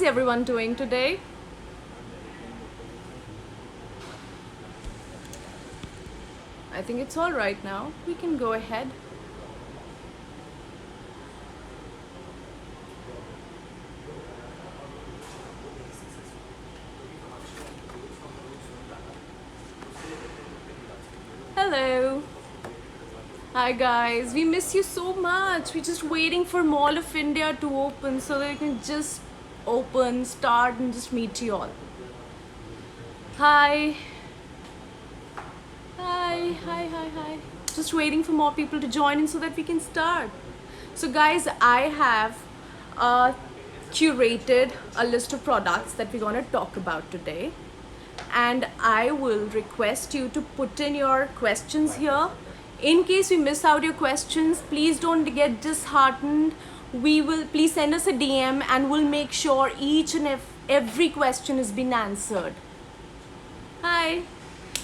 Everyone doing today? I think it's all right now. We can go ahead. Hello. Hi guys. We miss you so much. We're just waiting for Mall of India to open so that we can just open, start, and just meet you all. Hi. Hi. Just waiting for more people to join in so that we can start. So, guys, I have curated a list of products that we're going to talk about today. And I will request you to put in your questions here. In case we miss out your questions, please don't get disheartened. Please send us a DM and we'll make sure each and every question has been answered. Hi.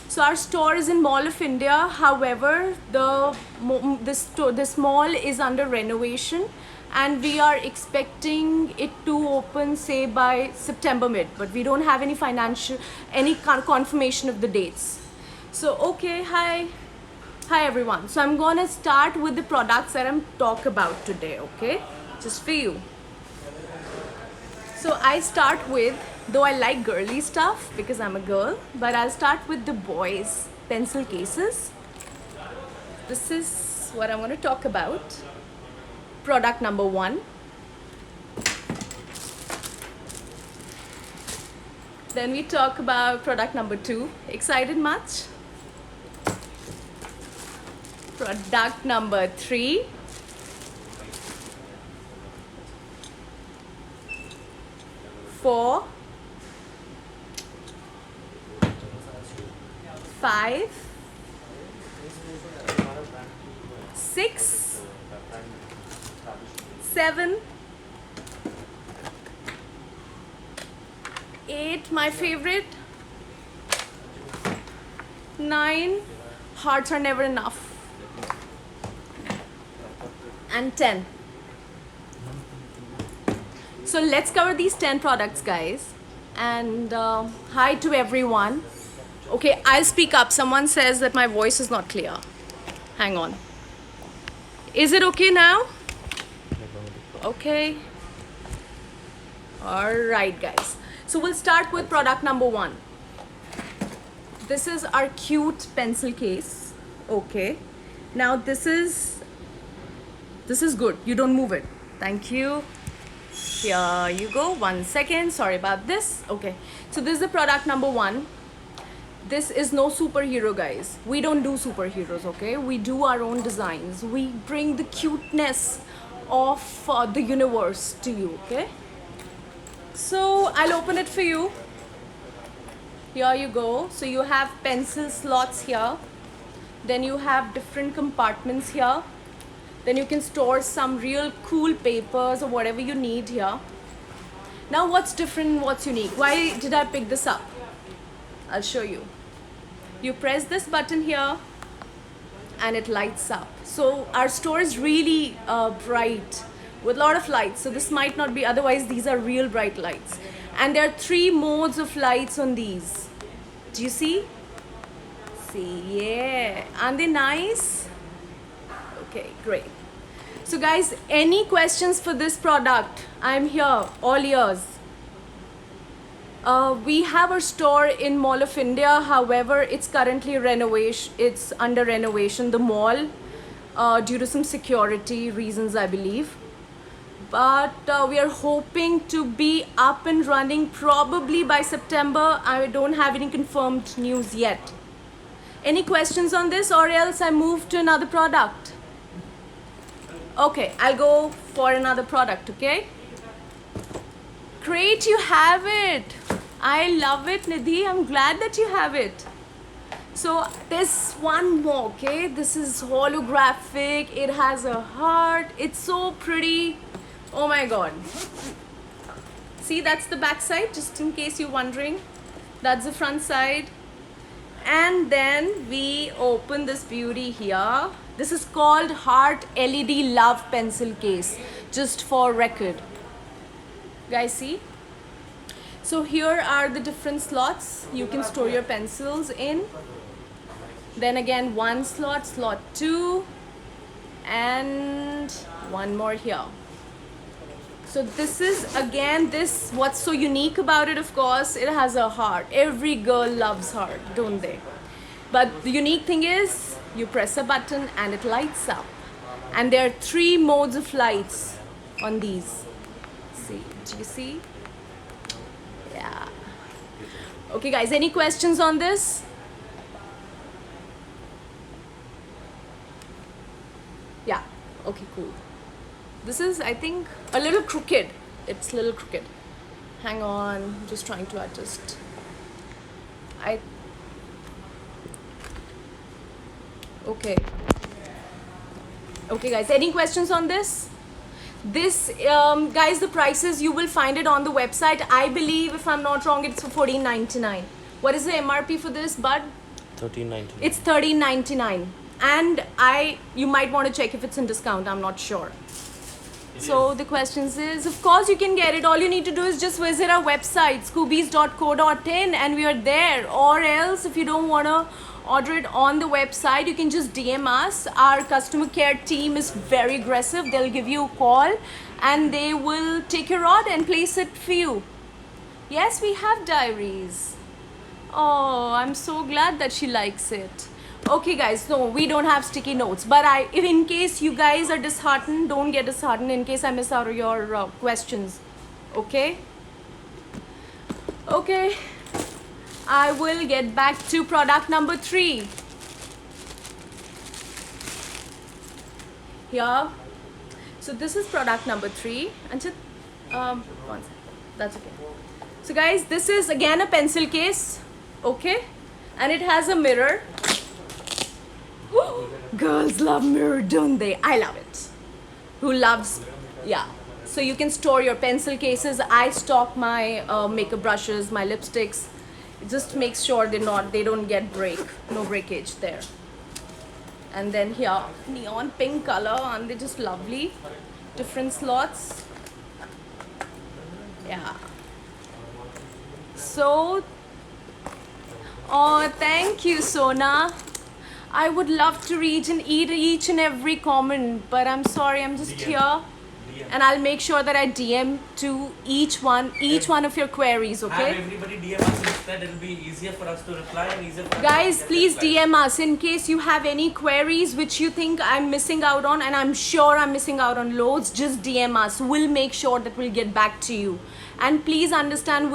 So our store is in Mall of India. However, this mall is under renovation, and we are expecting it to open, say, by September mid. But we don't have any confirmation of the dates. So okay, hi everyone. So I'm gonna start with the products that I'm talk about today. Okay, just for you. So I start with, though I like girly stuff because I'm a girl, but I'll start with the boys' pencil cases. This is what I'm going to talk about. Product number 1. Then we talk about product number 2. Excited much? Product number 3. 4. 5. 6. 7. 8, my favorite. 9, hearts are never enough. And 10. So let's cover these 10 products, guys. And hi to everyone. Okay, I'll speak up. Someone says that my voice is not clear. Hang on. Is it okay now? Okay. All right, guys. So we'll start with product number 1. This is our cute pencil case. Okay. Now this is good. You don't move it. Thank you. Here you go. 1 second. Sorry about this. Okay. So this is the product number 1. This is no superhero, guys. We don't do superheroes, okay? We do our own designs. We bring the cuteness of the universe to you, okay? So I'll open it for you. Here you go. So you have pencil slots here. Then you have different compartments here. Then you can store some real cool papers or whatever you need here. Now what's different and what's unique? Why did I pick this up? I'll show you. You press this button here and it lights up. So our store is really bright with a lot of lights. So this might not be, otherwise these are real bright lights. And there are 3 modes of lights on these. Do you see? See, yeah. Aren't they nice? Okay, great. So guys, any questions for this product? I'm here, all ears. We have our store in Mall of India. However, it's currently renovation. It's under renovation, the mall, due to some security reasons, I believe. But we are hoping to be up and running probably by September. I don't have any confirmed news yet. Any questions on this, or else I move to another product? Okay, I'll go for another product, okay? Great, you have it. I love it, Nidhi. I'm glad that you have it. So there's one more, okay? This is holographic. It has a heart. It's so pretty. Oh my god. See, that's the back side, just in case you're wondering. That's the front side. And then we open this beauty here. This is called Heart LED Love Pencil Case, just for record. Guys, see? So here are the different slots you can store your pencils in. Then again, one slot, slot 2, and one more here. So this is again this, what's so unique about it, of course, it has a heart. Every girl loves heart, don't they? But the unique thing is you press a button and it lights up. And there are 3 modes of lights on these. See, do you see? Yeah. Okay guys, any questions on this? Yeah, okay, cool. This is, I think, a little crooked. It's a little crooked. Hang on, I'm just trying to adjust. Okay. Okay guys, any questions on this? This, guys, the prices, you will find it on the website. I believe, if I'm not wrong, it's for $14.99. What is the MRP for this, bud? $13.99. It's $13.99. And you might want to check if it's in discount, I'm not sure. So the questions is, of course you can get it. All you need to do is just visit our website, scoobies.co.in, and we are there. Or else, if you don't want to order it on the website, you can just DM us. Our customer care team is very aggressive. They'll give you a call and they will take your order and place it for you. Yes, we have diaries. Oh, I'm so glad that she likes it. Okay guys, no, we don't have sticky notes, but if in case you guys are disheartened, don't get disheartened in case I miss out on your questions. Okay? Okay. I will get back to product number 3. Here. So this is product number 3. And one second. That's okay. So guys, this is again a pencil case. Okay? And it has a mirror. Girls love mirror, don't they? I love it. Who loves, yeah. So you can store your pencil cases. I stock my makeup brushes, my lipsticks. Just make sure they don't get no breakage there. And then here, neon pink color, and they're just lovely. Different slots. Yeah. So, oh, thank you, Sona. I would love to read and eat each and every comment, but I'm sorry, I'm just here. And I'll make sure that I DM to each one of your queries, okay? Have everybody DM us instead, it'll be easier for us to reply and easier for guys, please DM us in case you have any queries which you think I'm missing out on, and I'm sure I'm missing out on loads. Just DM us. We'll make sure that we'll get back to you. And please understand,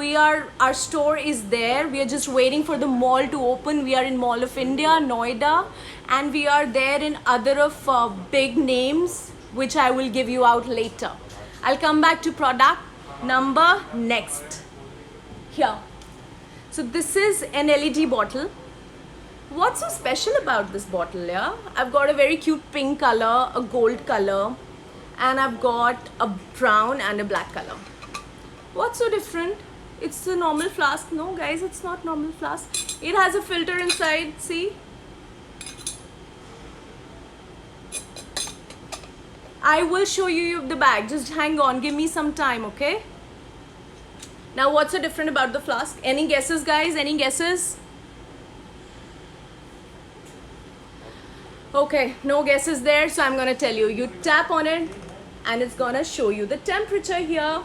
our store is there. We are just waiting for the mall to open. We are in Mall of India, Noida, and we are there in other of big names, which I will give you out later. I'll come back to product number next. Here. So this is an LED bottle. What's so special about this bottle, yeah? I've got a very cute pink color, a gold color, and I've got a brown and a black color. What's so different? It's a normal flask. No guys, it's not normal flask. It has a filter inside, see? I will show you the bag. Just hang on, give me some time, okay? Now what's so different about the flask? Any guesses, guys? Any guesses? Okay, no guesses there, so I'm gonna tell you. You tap on it and it's gonna show you the temperature here.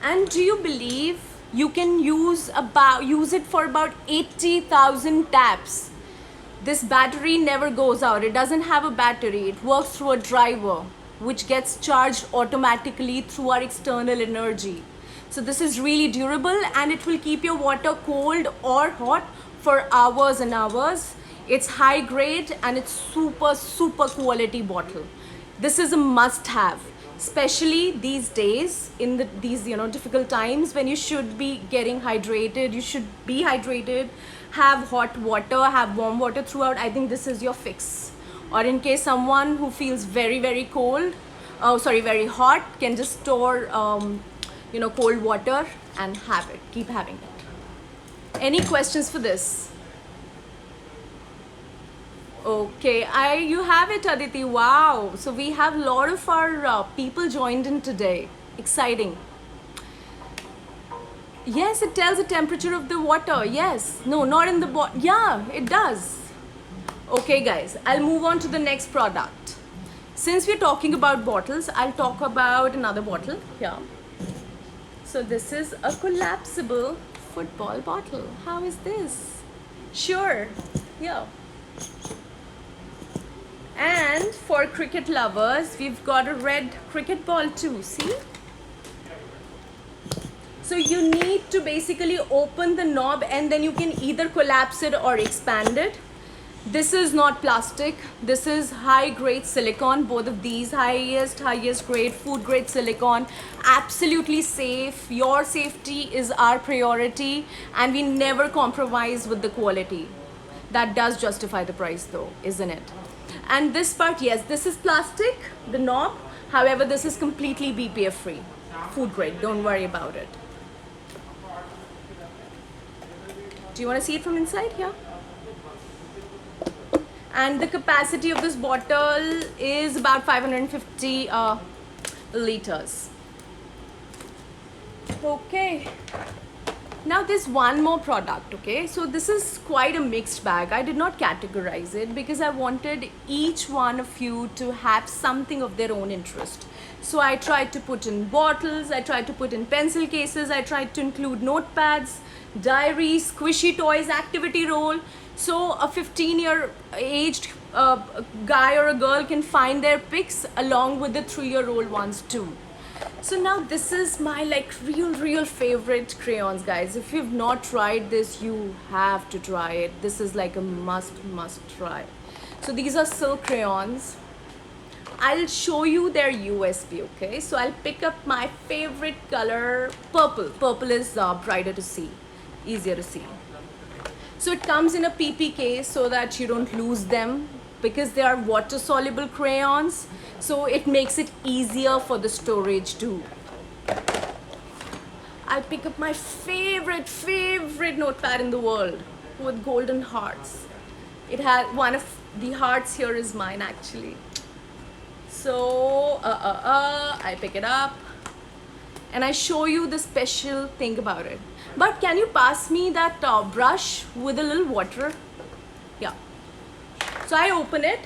And do you believe you can use it for about 80,000 taps? This battery never goes out. It doesn't have a battery. It works through a driver, which gets charged automatically through our external energy. So this is really durable, and it will keep your water cold or hot for hours and hours. It's high grade and it's super quality bottle. This is a must have, especially these days in these difficult times when you should be getting hydrated. You should be hydrated, have hot water, have warm water throughout. I think this is your fix. Or in case someone who feels very cold, very hot, can just store cold water and have it, keep having it. Any questions for this? Okay, you have it, Aditi. Wow. So we have a lot of our people joined in today. Exciting. Yes, it tells the temperature of the water. Yes. No, not in the bottle. Yeah, it does. Okay, guys, I'll move on to the next product. Since we're talking about bottles, I'll talk about another bottle. Yeah. So this is a collapsible football bottle. How is this? Sure. Yeah. And for cricket lovers, we've got a red cricket ball too. See? So you need to basically open the knob and then you can either collapse it or expand it. This is not plastic. This is high grade silicone. Both of these highest grade food grade silicone. Absolutely safe. Your safety is our priority and we never compromise with the quality. That does justify the price though, isn't it? And this part, yes, this is plastic, the knob. However, this is completely BPA free. Food grade, don't worry about it. Do you want to see it from inside here? And the capacity of this bottle is about 550 liters. Okay. Now there's one more product, okay? So this is quite a mixed bag. I did not categorize it because I wanted each one of you to have something of their own interest. So I tried to put in bottles, I tried to put in pencil cases, I tried to include notepads, diaries, squishy toys, activity roll. So a 15-year aged guy or a girl can find their picks along with the 3-year-old ones too. So now this is my like real favorite crayons, guys. If you've not tried this, you have to try it. This is like a must try. So these are silk crayons. I'll show you their USP, okay? So I'll pick up my favorite color, purple. Purple is brighter to see, easier to see. So it comes in a PP case so that you don't lose them because they are water soluble crayons. So it makes it easier for the storage too. I'll pick up my favorite notepad in the world with golden hearts. It had one of the hearts here is mine actually. So I pick it up and I show you the special thing about it. But can you pass me that brush with a little water? Yeah. So I open it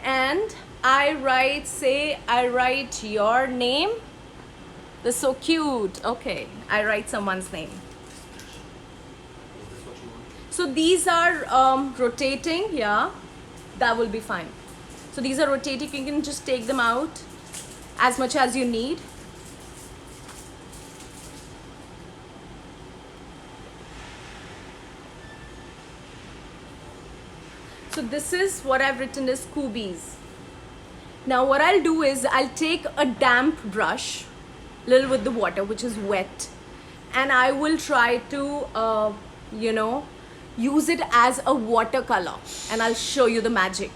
and I write your name. That's so cute. Okay, I write someone's name. So these are rotating. Yeah, that will be fine. So these are rotating. You can just take them out as much as you need. So this is what I've written as Scoobies. Now what I'll do is I'll take a damp brush, little with the water which is wet, and I will try to use it as a watercolor, and I'll show you the magic.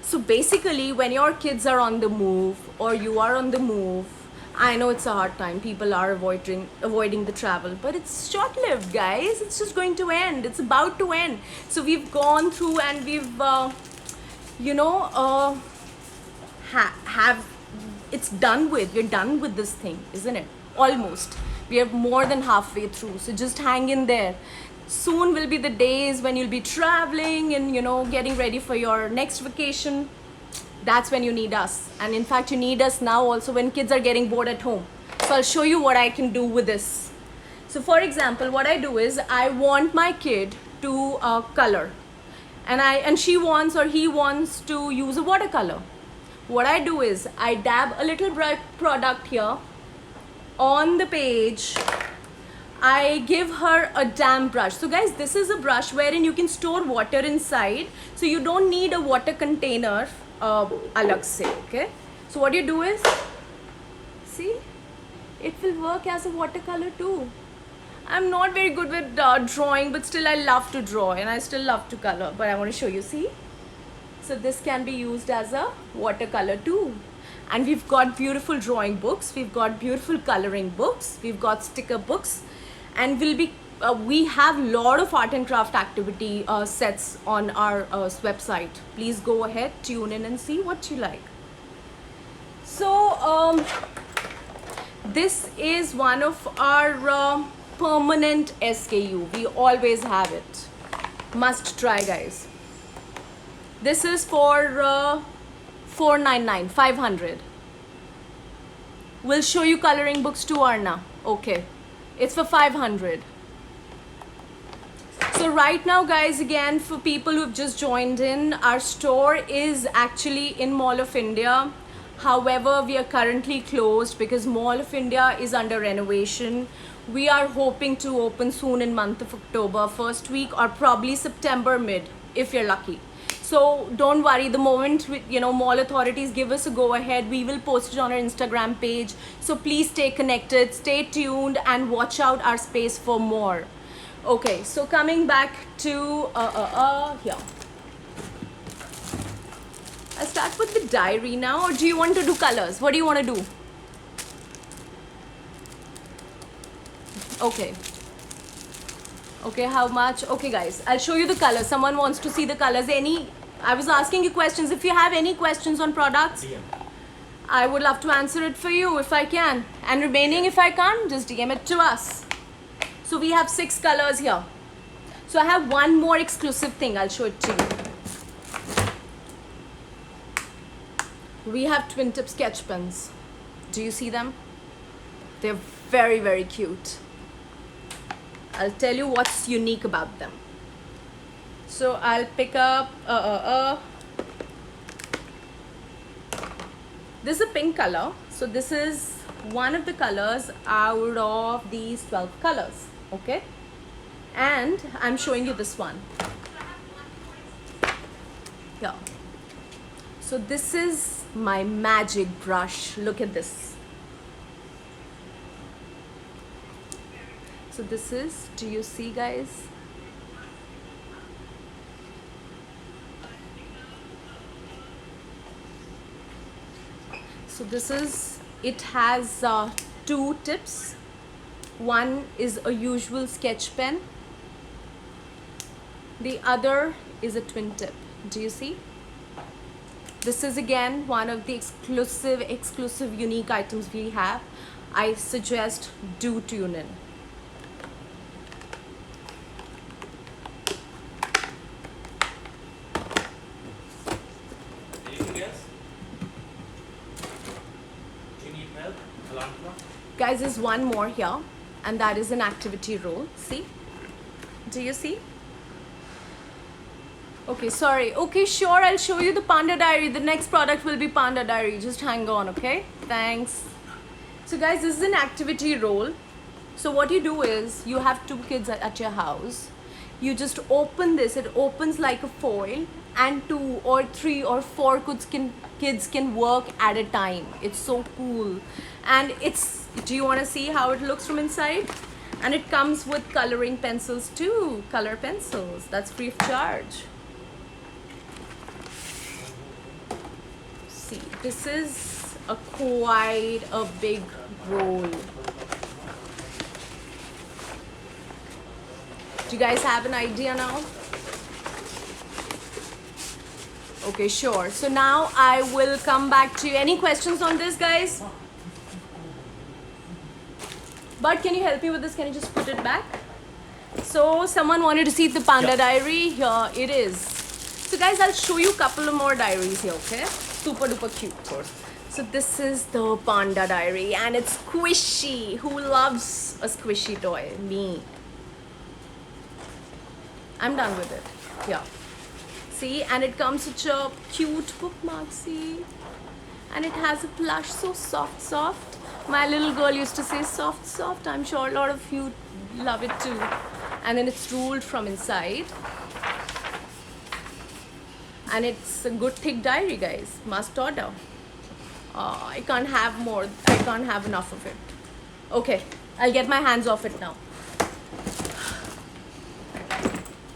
So basically when your kids are on the move or you are on the move, I know it's a hard time, people are avoiding the travel, but it's short-lived, guys. It's just going to end. It's about to end. So we've gone through and we've it's done with. We're done with this thing, isn't it? Almost. We are more than halfway through, so just hang in there. Soon will be the days when you'll be traveling and getting ready for your next vacation. That's when you need us. And in fact, you need us now also when kids are getting bored at home. So I'll show you what I can do with this. So for example, what I do is I want my kid to color, and she wants or he wants to use a watercolor. What I do is I dab a little product here on the page. I give her a damp brush. So guys, this is a brush wherein you can store water inside. So you don't need a water container alag se, okay? So what you do is, see, it will work as a watercolor too. I'm not very good with drawing, but still I love to draw and I still love to color. But I want to show you, see? So this can be used as a watercolor too. And we've got beautiful drawing books, we've got beautiful coloring books, we've got sticker books, and we have a lot of art and craft activity sets on our website. Please go ahead, tune in and see what you like. So this is one of our permanent SKU. We always have it. Must try, guys. This is for 499, 500. We'll show you coloring books too, Arna. Okay. It's for 500. So right now, guys, again, for people who've just joined in, our store is actually in Mall of India. However, we are currently closed because Mall of India is under renovation. We are hoping to open soon in month of October, first week, or probably September mid, if you're lucky. So don't worry, the moment mall authorities give us a go ahead, we will post it on our Instagram page. So please stay connected, stay tuned, and watch out our space for more. Okay, so coming back to here. I'll start with the diary now, or do you want to do colors? What do you want to do? Okay. Okay, how much? Okay, guys, I'll show you the colors. Someone wants to see the colors. I was asking you questions. If you have any questions on products, I would love to answer it for you if I can. And remaining, if I can't, just DM it to us. So we have 6 colors here. So I have one more exclusive thing. I'll show it to you. We have twin tip sketch pens. Do you see them? They're very, very cute. I'll tell you what's unique about them. So I'll pick up this is a pink color. So this is one of the colors out of these 12 colors. Okay, and I'm showing you this one. Yeah. So this is my magic brush. Look at this. So this is, do you see, guys? So this is, it has 2 tips. One is a usual sketch pen. The other is a twin tip. Do you see? This is again one of the exclusive unique items we have. I suggest do tune in. Anything else? Do you need help, Alantna? Guys, there's one more here, and that is an activity roll. See? Do you see? Okay, sorry. Okay, sure, I'll show you the Panda Diary. The next product will be Panda Diary. Just hang on, okay? Thanks. So guys, this is an activity roll. So what you do is, you have 2 kids at your house. You just open this. It opens like a foil, and 2 or 3 or 4 kids can work at a time. It's so cool. And it's, do you want to see how it looks from inside? And it comes with coloring pencils too. Color pencils. That's free of charge. See, this is quite a big roll. Do you guys have an idea now? Okay, sure. So now I will come back to you. Any questions on this, guys? But can you help me with this? Can you just put it back? So someone wanted to see the Panda Diary. Here it is. So guys, I'll show you a couple of more diaries here, okay? Super duper cute. Of course. So this is the Panda Diary, and it's squishy. Who loves a squishy toy? Me. I'm done with it. Yeah. See, and it comes with a cute bookmark, see? And it has a plush, so soft. My little girl used to say soft. I'm sure a lot of you love it too. And then it's ruled from inside. And it's a good thick diary, guys. Must order. I can't have more. I can't have enough of it. Okay, I'll get my hands off it now.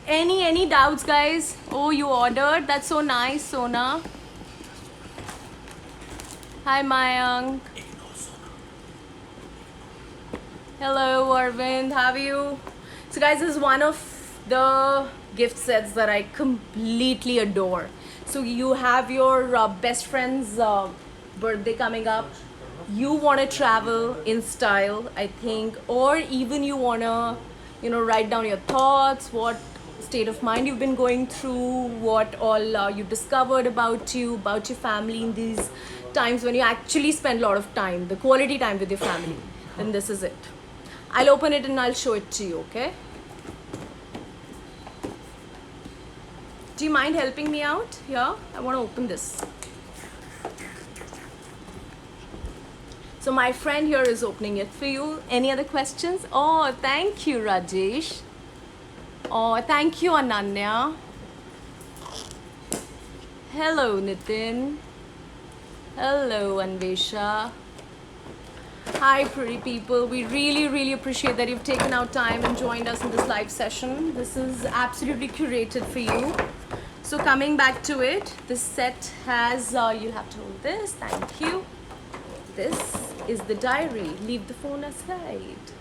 Any doubts, guys? Oh, you ordered? That's so nice, Sona. Hi, Mayank. Hello, Arvind. How are you? So, guys, this is one of the gift sets that I completely adore. So, you have your best friend's birthday coming up. you want to travel in style, I think, or even you want to, write down your thoughts, what state of mind you've been going through, what all you've discovered about you, about your family in these times when you actually spend a lot of time, the quality time with your family, then this is it. I'll open it and I'll show it to you, okay? Do you mind helping me out here? I want to open this. So my friend here is opening it for you. Any other questions? Oh, thank you, Rajesh. Oh, thank you, Ananya. Hello, Nitin. Hello, Anvesha. Hi, pretty people. We really appreciate that you've taken out time and joined us in this live session. This is absolutely curated for you. So coming back to it, this set has, you'll have to hold this. Thank you. This is the diary. Leave the phone aside.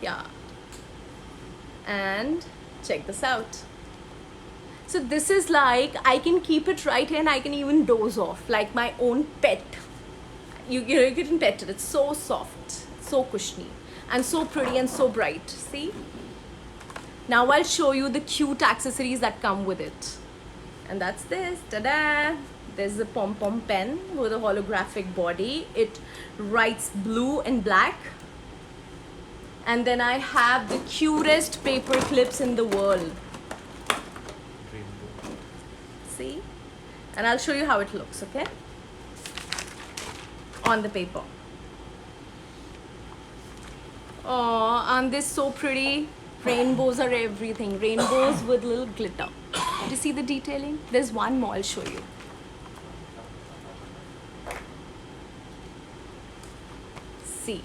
Yeah. And check this out. So this is like, I can keep it right here and I can even doze off like my own pet. You can pet it. It's so soft, so cushiony, and so pretty and so bright. See? Now I'll show you the cute accessories that come with it. And that's this. Ta-da! There's a pom-pom pen with a holographic body. It writes blue and black. And then I have the cutest paper clips in the world. See? And I'll show you how it looks, okay? On the paper. Oh, aren't they so pretty? Rainbows are everything. Rainbows with little glitter. Do you see the detailing? There's one more I'll show you. See.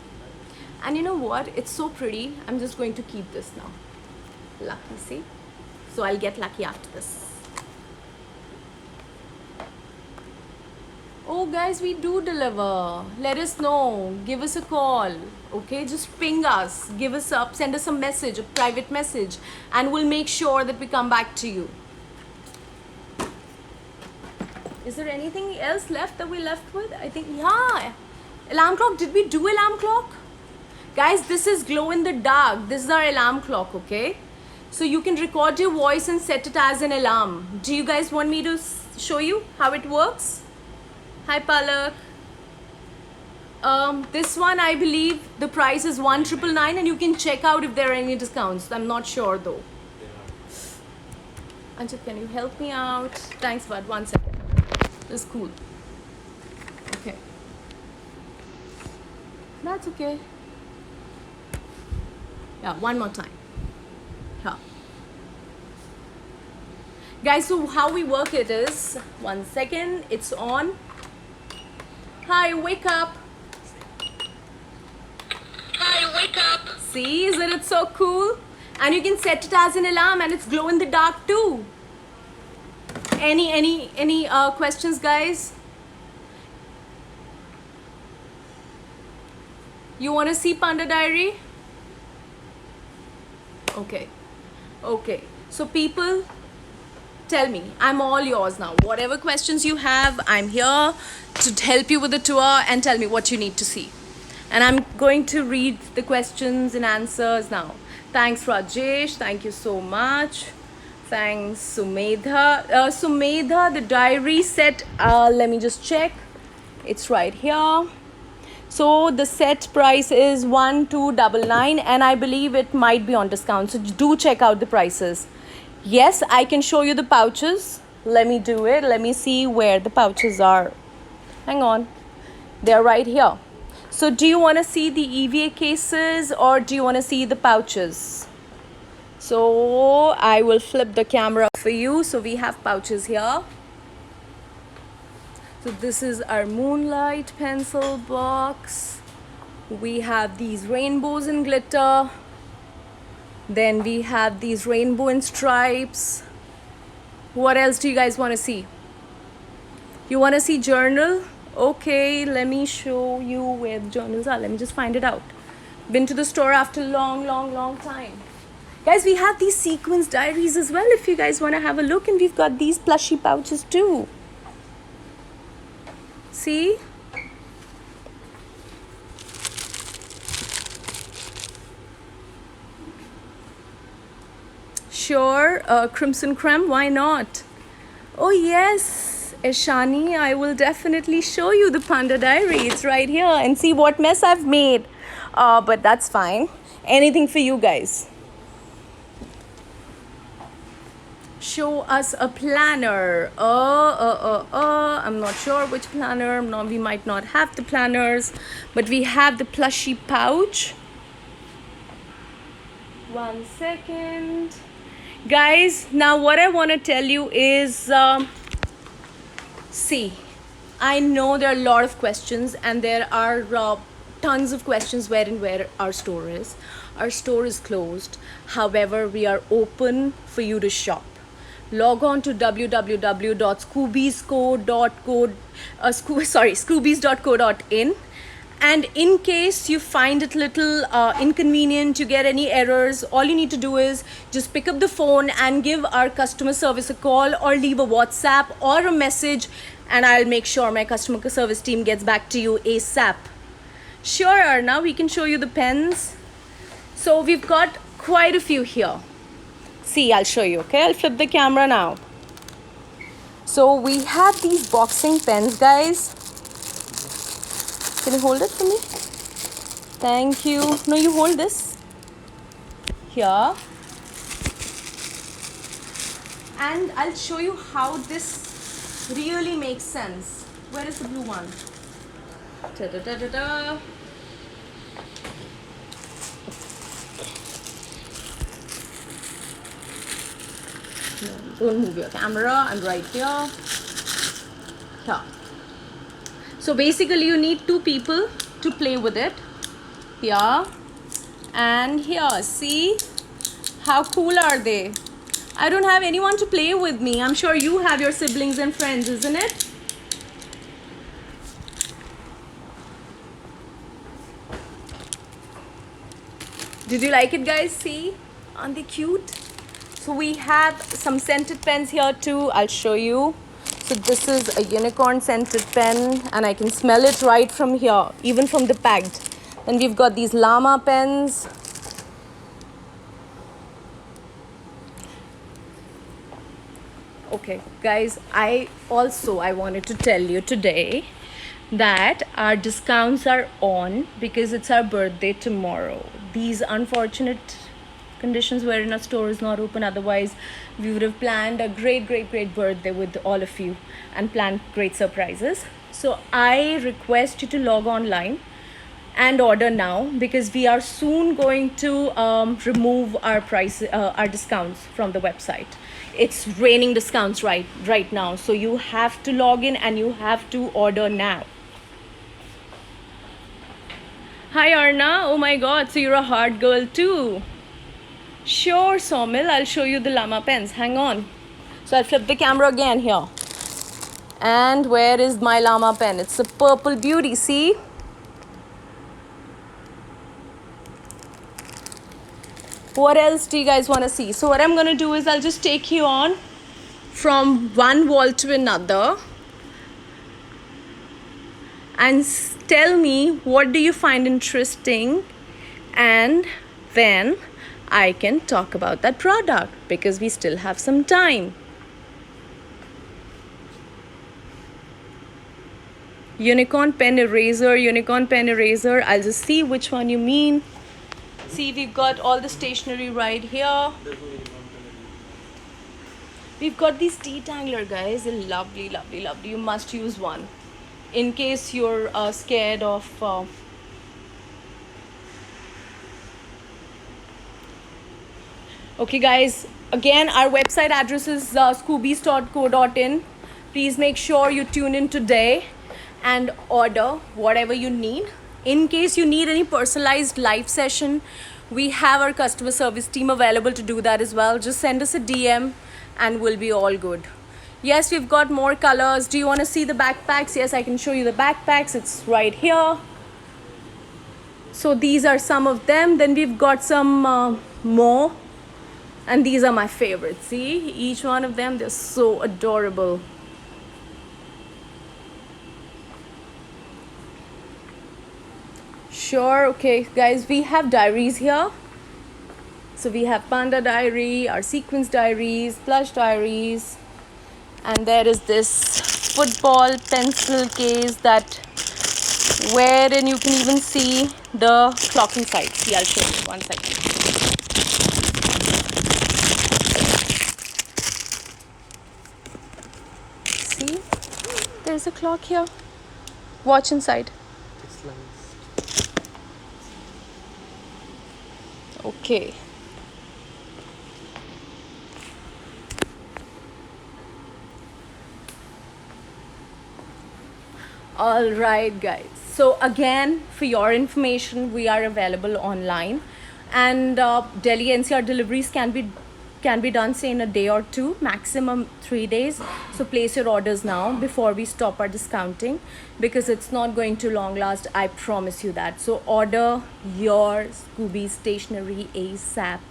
And you know what? It's so pretty. I'm just going to keep this now. Lucky, see? So I'll get lucky after this. Oh guys, we do deliver. Let us know. Give us a call. Okay, just ping us. Give us up. Send us a message, a private message. And we'll make sure that we come back to you. Is there anything else left that we left with? I think, yeah. Alarm clock. Did we do alarm clock? Guys, this is glow in the dark. This is our alarm clock, okay? So you can record your voice and set it as an alarm. Do you guys want me to show you how it works? Hi Palak. This one, I believe the price is 1,999 and you can check out if there are any discounts. I'm not sure though. Anjit, can you help me out? Thanks, bud. 1 second. This is cool. Okay. That's okay. Yeah, one more time. Yeah. Guys, so how we work it is, 1 second, it's on. Hi, wake up. Hi, wake up. See, isn't it so cool? And you can set it as an alarm and it's glow in the dark too. Any questions, guys? You want to see Panda Diary? Okay. Okay. So people, tell me, I'm all yours now. Whatever questions you have, I'm here to help you with the tour and tell me what you need to see. And I'm going to read the questions and answers now. Thanks, Rajesh. Thank you so much. Thanks, Sumedha. Sumedha, the diary set, let me just check. It's right here. So the set price is 1,299 and I believe it might be on discount. So do check out the prices. Yes, I can show you the pouches. Let me do it. Let me see where the pouches are. Hang on. They're right here. So do you want to see the EVA cases or do you want to see the pouches? So I will flip the camera for you. So we have pouches here. So this is our Moonlight pencil box. We have these rainbows and glitter. Then we have these rainbow and stripes. What else do you guys want to see? You want to see journal? Okay, let me show you where the journals are. Let me just find it out. Been to the store after a long time. Guys, we have these sequence diaries as well if you guys want to have a look. And we've got these plushy pouches too. See? Sure, Crimson Creme, why not? Oh yes, Ishani, I will definitely show you the Panda Diary. It's right here, and see what mess I've made. But that's fine. Anything for you guys. Show us a planner. I'm not sure which planner. No, we might not have the planners, but we have the plushy pouch. 1 second. Guys, now what I want to tell you is, see, I know there are a lot of questions, and there are tons of questions where our store is. Our store is closed. However, we are open for you to shop. Log on to scoobies.co.in, and in case you find it little inconvenient, you get any errors, all you need to do is just pick up the phone and give our customer service a call, or leave a WhatsApp or a message, and I'll make sure my customer service team gets back to you ASAP. Sure, now we can show you the pens. So we've got quite a few here. See, I'll show you, okay? I'll flip the camera now. So we have these boxing pens, guys. Can you hold it for me? Thank you. No, you hold this. Here. And I'll show you how this really makes sense. Where is the blue one? Da-da-da-da-da. No, don't move your camera. I'm right here. Here. So basically you need two people to play with it. Here and here. See how cool are they? I don't have anyone to play with me. I'm sure you have your siblings and friends, isn't it? Did you like it, guys? See? Aren't they cute? So we have some scented pens here too. I'll show you. So this is a unicorn scented pen, and I can smell it right from here, even from the packed. Then we've got these llama pens. Okay, guys, I wanted to tell you today that our discounts are on because it's our birthday tomorrow. These unfortunate conditions wherein our store is not open, otherwise we would have planned a great birthday with all of you and planned great surprises. So I request you to log online and order now, because we are soon going to remove our discounts from the website. It's raining discounts right now, so you have to log in and you have to order now. Hi Arna, oh my god, so you're a hard girl too. Sure, Somil, I'll show you the llama pens. Hang on. So I'll flip the camera again here. And where is my llama pen? It's a purple beauty, see? What else do you guys want to see? So what I'm going to do is I'll just take you on from one wall to another. And tell me, what do you find interesting? And then I can talk about that product, because we still have some time. Unicorn pen eraser. I'll just see which one you mean. See, we've got all the stationery right here. We've got these detangler, guys. They're lovely. You must use one in case you're scared of okay, guys, again, our website address is scoobies.co.in. Please make sure you tune in today and order whatever you need. In case you need any personalized live session, we have our customer service team available to do that as well. Just send us a DM and we'll be all good. Yes, we've got more colors. Do you want to see the backpacks? Yes, I can show you the backpacks. It's right here. So these are some of them. Then we've got some more. And these are my favorites. See, each one of them, they're so adorable. Sure, okay, guys, we have diaries here. So we have Panda Diary, our Sequence Diaries, Plush Diaries, and there is this football pencil case that wherein you can even see the clock inside. See, I'll show you 1 second. See, there's a clock here. Watch inside. Okay. All right, guys. So again, for your information, we are available online, and Delhi NCR deliveries can be done say in a day or two, maximum 3 days. So place your orders now before we stop our discounting, because it's not going to long last. I promise you that. So order your Scooby stationery ASAP.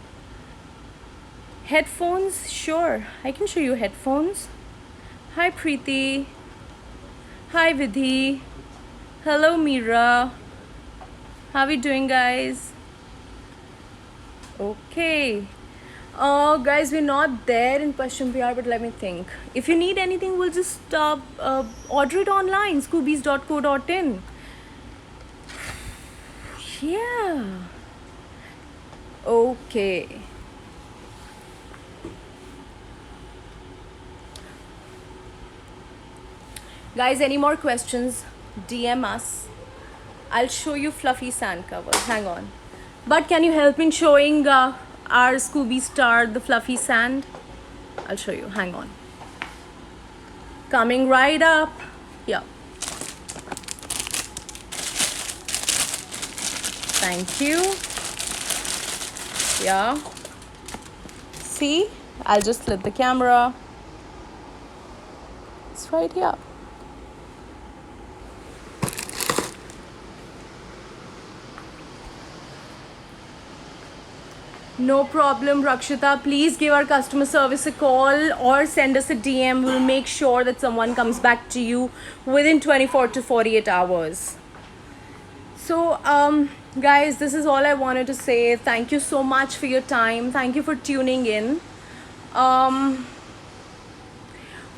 Headphones, sure, I can show you headphones. Hi Preeti. Hi Vidhi. Hello Mira. How are we doing, guys? Okay. Guys, we're not there in Paschim Bihar, but let me think. If you need anything, we'll just order it online, scoobies.co.in. Yeah. Okay. Guys, any more questions? DM us. I'll show you fluffy sand covers. Hang on. But can you help me in showing our Scooby Star, the fluffy sand? I'll show you. Hang on. Coming right up. Yeah. Thank you. Yeah. See? I'll just flip the camera. It's right here. No problem, Rakshita. Please give our customer service a call or send us a DM. We'll make sure that someone comes back to you within 24 to 48 hours. So, guys, this is all I wanted to say. Thank you so much for your time. Thank you for tuning in.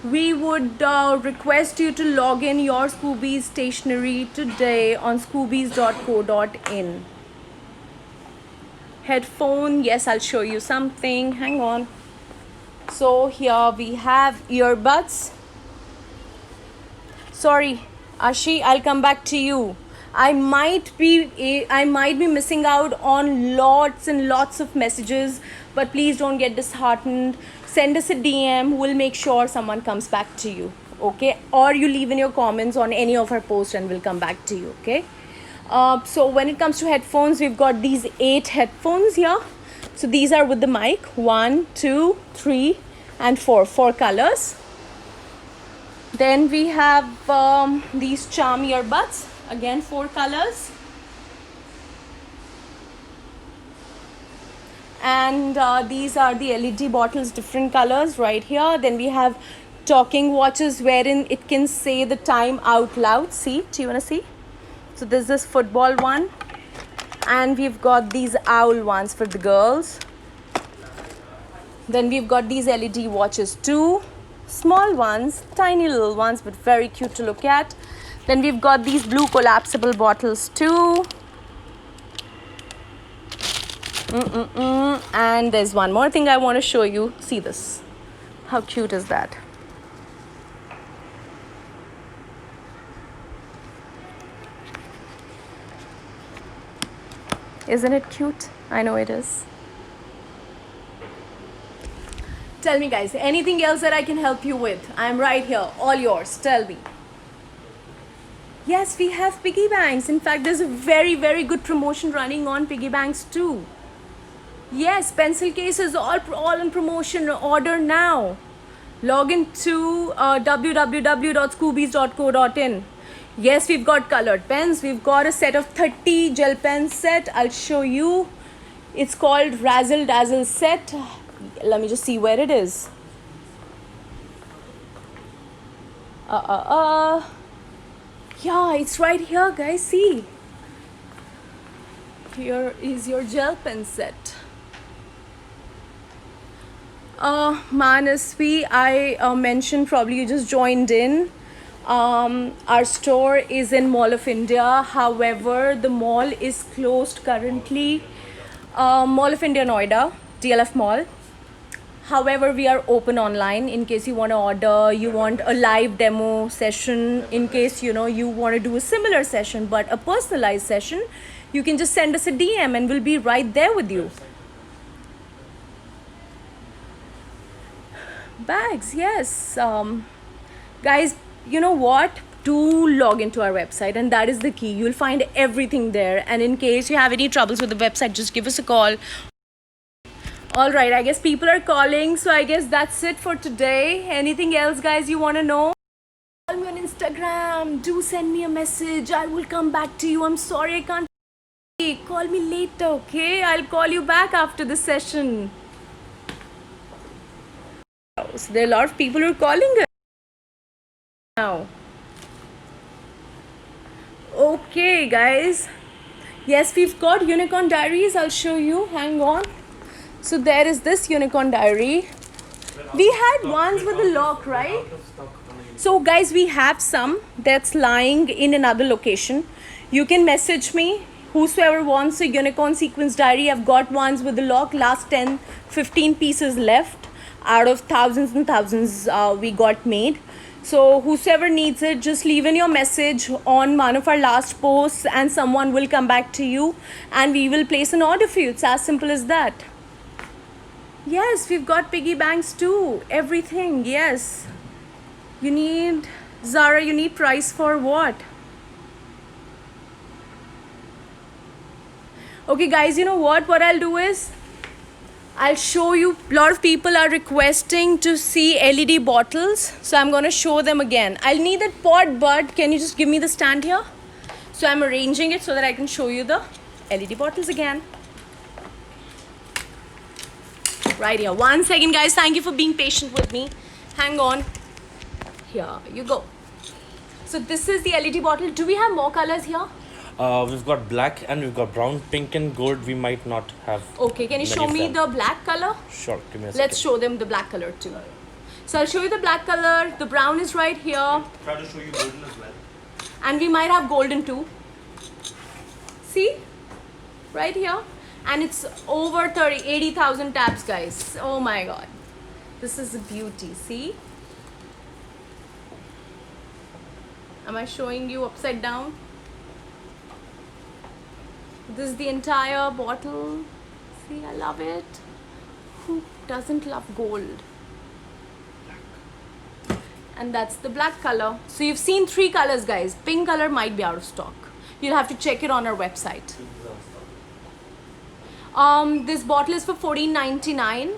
We would request you to log in your Scoobies stationery today on scoobies.co.in. Headphone, yes, I'll show you something. Hang on. So here we have earbuds. Sorry, Ashi, I'll come back to you. I might be missing out on lots and lots of messages, but please don't get disheartened. Send us a DM. We'll make sure someone comes back to you. Okay? Or you leave in your comments on any of our posts and we'll come back to you. Okay? So when it comes to headphones, we've got these 8 headphones here. So these are with the mic. 1, 2, 3, and 4 colors. Then we have these charm earbuds, again 4 colors. And these are the LED bottles, different colors right here. Then we have talking watches wherein it can say the time out loud. See, do you want to see? So this is football one, and we've got these owl ones for the girls. Then we've got these LED watches too, small ones, tiny little ones, but very cute to look at. Then we've got these blue collapsible bottles too. And there's one more thing I want to show you. See this. How cute is that? Isn't it cute? I know it is. Tell me, guys, anything else that I can help you with? I'm right here, all yours. Tell me. Yes, we have piggy banks. In fact, there's a very, very good promotion running on piggy banks too. Yes, pencil cases all in promotion. Order now. Log in to www.scoobies.co.in. Yes, we've got colored pens. We've got a set of 30 gel pen set. I'll show you. It's called Razzle Dazzle set. Let me just see where it is. Yeah, it's right here, guys. See. Here is your gel pen set. Manasvi, I mentioned, probably you just joined in. Our store is in Mall of India. However, the mall is closed currently. Mall of India, Noida, DLF Mall. However, we are open online in case you want to order, you want a live demo session, in case you want to do a similar session but a personalized session, you can just send us a DM and we'll be right there with you. Bags, yes. Guys, you know what? Do log into our website, and that is the key. You'll find everything there. And in case you have any troubles with the website, just give us a call. All right, I guess people are calling, so I guess that's it for today. Anything else, guys, you want to know? Call me on Instagram. Do send me a message. I will come back to you. I'm sorry I can't. Call me later, okay? I'll call you back after the session. So there are a lot of people who are calling now. Okay, guys. Yes, we've got unicorn diaries. I'll show you. Hang on. So there is this unicorn diary. We had ones with a lock, right? So guys, we have some that's lying in another location. You can message me. Whosoever wants a unicorn sequence diary, I've got ones with the lock. Last 10, 15 pieces left out of thousands and thousands we got made. So whosoever needs it, just leave in your message on one of our last posts and someone will come back to you and we will place an order for you. It's as simple as that. Yes, we've got piggy banks too. Everything, yes. You need, Zara, you need price for what? Okay guys, you know what I'll do is, I'll show you. A lot of people are requesting to see LED bottles, so I'm gonna show them again. I'll need that pot, but can you just give me the stand here? So I'm arranging it so that I can show you the LED bottles again. Right here. 1 second, guys. Thank you for being patient with me. Hang on. Here you go. So this is the LED bottle. Do we have more colors here? We've got black and we've got brown, pink and gold. We might not have. Okay, can you show me the black color? Sure, give me a Let's show them the black color too. So I'll show you the black color. The brown is right here. Try to show you golden as well. And we might have golden too. See? Right here. And it's over 80,000 tabs, guys. Oh my god. This is a beauty. See? Am I showing you upside down? This is the entire bottle. See, I love it. Who doesn't love gold? And that's the black color. So you've seen 3 colors, guys. Pink color might be out of stock. You'll have to check it on our website. This bottle is for $14.99.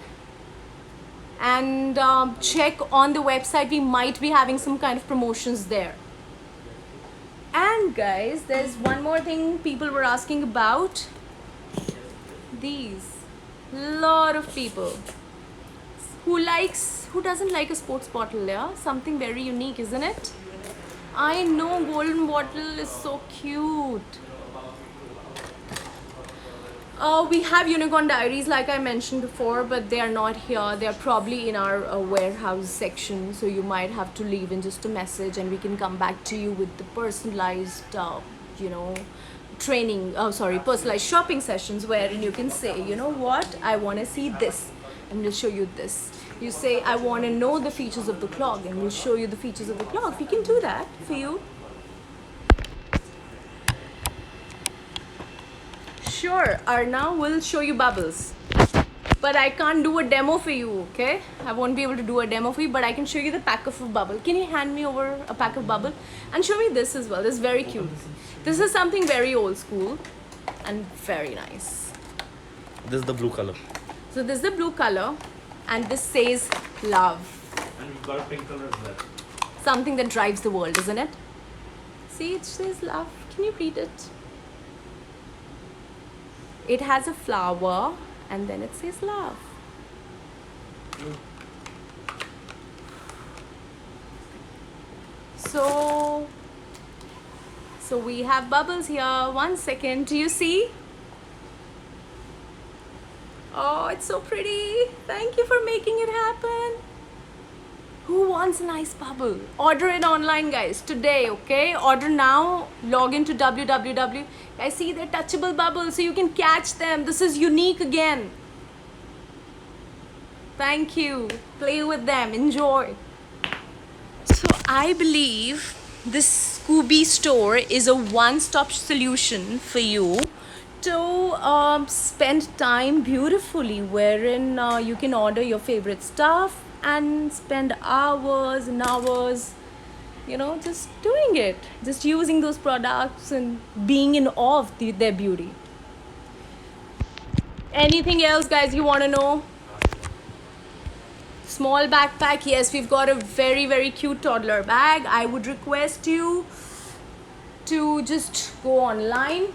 And check on the website. We might be having some kind of promotions there. And guys, there's one more thing people were asking about. These. Lot of people. Who doesn't like a sports bottle, yeah? Something very unique, isn't it? I know, golden bottle is so cute. We have unicorn diaries, like I mentioned before, but they are not here. They are probably in our warehouse section, so you might have to leave in just a message and we can come back to you with the personalized, personalized shopping sessions wherein you can say, you know what, I want to see this and we'll show you this. You say, I want to know the features of the clock and we'll show you the features of the clock. We can do that for you. Sure, Arna will show you bubbles. But I can't do a demo for you, okay? I won't be able to do a demo for you, but I can show you the pack of a bubble. Can you hand me over a pack of bubble? And show me this as well. This is very cute. This is something very old school and very nice. This is the blue color. So this is the blue color and this says love. And we've got a pink color as well. Something that drives the world, isn't it? See, it says love. Can you read it? It has a flower and then it says love. So we have bubbles here. 1 second. Do you see? Oh, it's so pretty. Thank you for making it happen. Who wants an ice bubble? Order it online, guys, today, okay? Order now. Log into www. I see they're touchable bubbles, so you can catch them. This is unique again. Thank you. Play with them. Enjoy. So I believe this Scooby store is a one-stop solution for you to spend time beautifully, wherein you can order your favorite stuff and spend hours and hours, just doing it, just using those products and being in awe of their beauty. Anything else, guys, you want to know? Small backpack, yes, we've got a very, very cute toddler bag. I would request you to just go online,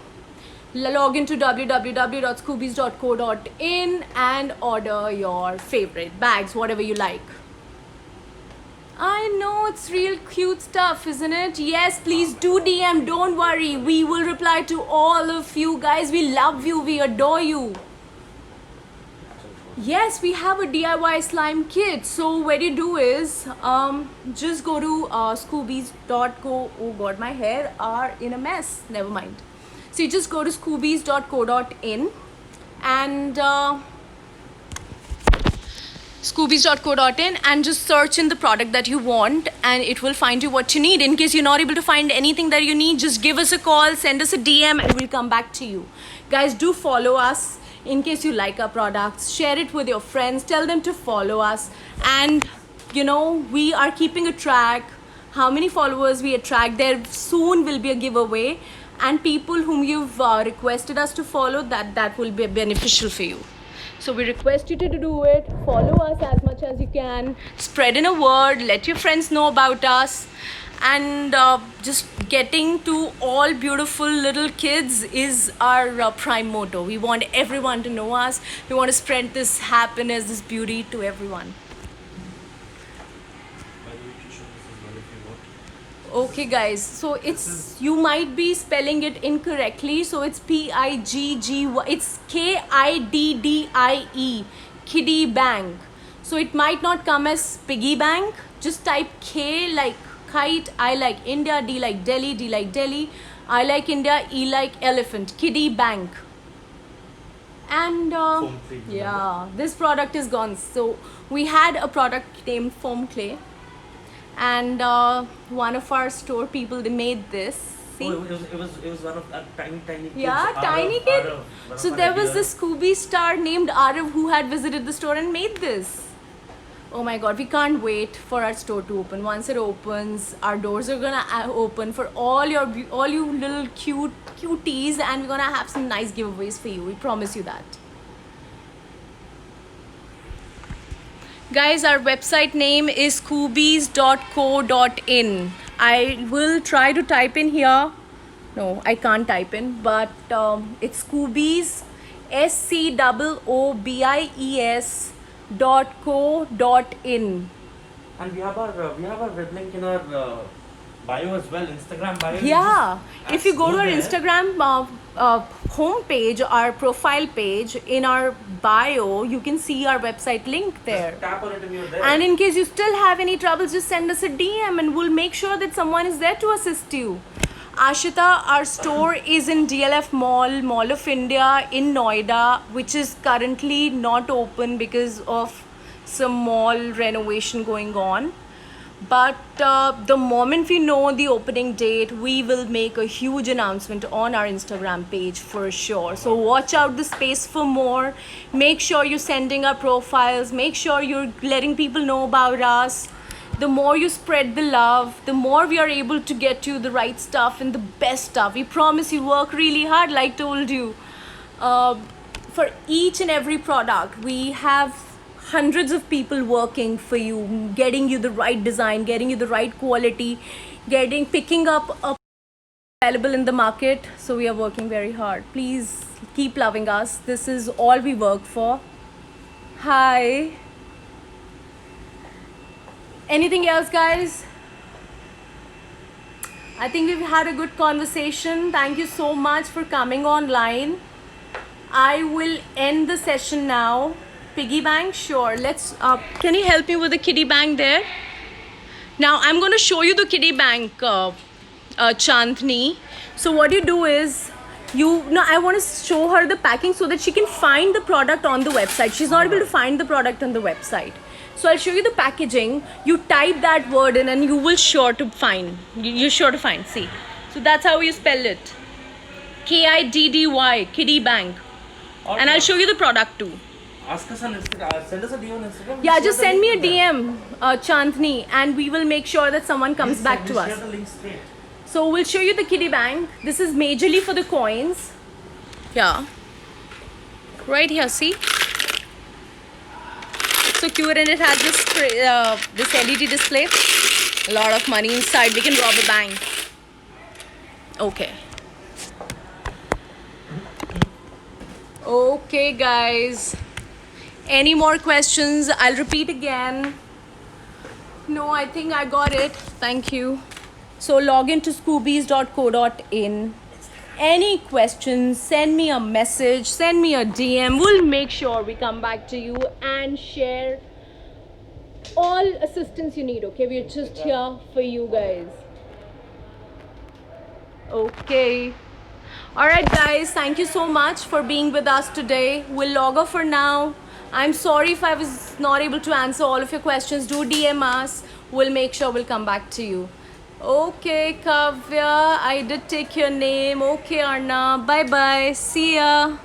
log into www.scoobies.co.in and order your favorite bags, whatever you like. I know, it's real cute stuff, isn't it? Yes, please do DM, don't worry. We will reply to all of you guys. We love you, we adore you. Yes, we have a DIY slime kit. So what you do is just go to scoobies.co. Oh god, my hair are in a mess. Never mind. So you just go to scoobies.co.in and scoobies.co.in and just search in the product that you want, and it will find you what you need. In case you're not able to find anything that you need, just give us a call, send us a DM, and we'll come back to you. Guys, do follow us. In case you like our products, share it with your friends, tell them to follow us, and we are keeping a track how many followers we attract. There soon will be a giveaway, and people whom you've requested us to follow, that will be beneficial for you. So we request you to do it. Follow us as much as you can, spread in a word, let your friends know about us, and just getting to all beautiful little kids is our prime motto. We want everyone to know us. We want to spread this happiness, this beauty to everyone. Okay, guys, so you might be spelling it incorrectly, so it's PIGGY, it's KIDDIE, kiddie bank. So it might not come as piggy bank. Just type K like kite, I like India, D like Delhi, D like Delhi, I like India, E like elephant, kiddie bank. And yeah, this product is gone. So we had a product named foam clay, and one of our store people, they made this. See? Oh, it was one of tiny kids. Yeah, tiny kid. So there was this Scooby star named Arav who had visited the store and made this. Oh my god, we can't wait for our store to open. Once it opens, our doors are gonna open for all you little cuties, and we're gonna have some nice giveaways for you. We promise you that. Guys, our website name is scoobies.co.in. I will try to type in here. No, I can't type in, but it's Scoobies, SCOOBIES.co.in. And we have our web link in our bio as well, Instagram bio. Yeah, if you go to our Instagram homepage, our profile page, in our bio, you can see our website link there. Just tap on it and you're there. And in case you still have any troubles, just send us a DM and we'll make sure that someone is there to assist you. Ashita, our store is in DLF Mall of India in Noida, which is currently not open because of some mall renovation going on. But the moment we know the opening date, we will make a huge announcement on our Instagram page for sure. So watch out the space for more. Make sure you're sending our profiles. Make sure you're letting people know about us. The more you spread the love, the more we are able to get you the right stuff and the best stuff. We promise you work really hard, like told you. For each and every product, we have hundreds of people working for you, getting you the right design, getting you the right quality, picking up available in the market. So we are working very hard. Please keep loving us. This is all we work for. Hi. Anything else, guys? I think we've had a good conversation. Thank you so much for coming online. I will end the session now. Piggy bank, sure. Let's. Can you help me with the kiddie bank there? Now I'm going to show you the kiddie bank, Chandni. So what you do is, I want to show her the packing so that she can find the product on the website. She's not able to find the product on the website. So I'll show you the packaging. You type that word in and you will sure to find. You're sure to find. See. So that's how you spell it. KIDDY, kiddie bank. And I'll show you the product too. Ask us on Instagram. Send us a DM on Instagram. Yeah, just send me a DM, Chandni, and we will make sure that someone comes back to us. Share the link straight. So we'll show you the kiddie bank. This is majorly for the coins. Yeah. Right here, see? So cute, and it has this LED display. A lot of money inside. We can rob a bank. Okay. Okay, guys. Any more questions? I'll repeat again. No, I think I got it. Thank you. So log into scoobies.co.in. Any questions, send me a message, send me a DM. We'll make sure we come back to you and share all assistance you need, okay? We're just here for you guys. Okay. Alright guys, thank you so much for being with us today. We'll log off for now. I'm sorry if I was not able to answer all of your questions. Do DM us. We'll make sure we'll come back to you. Okay, Kavya, I did take your name. Okay, Arna. Bye-bye. See ya.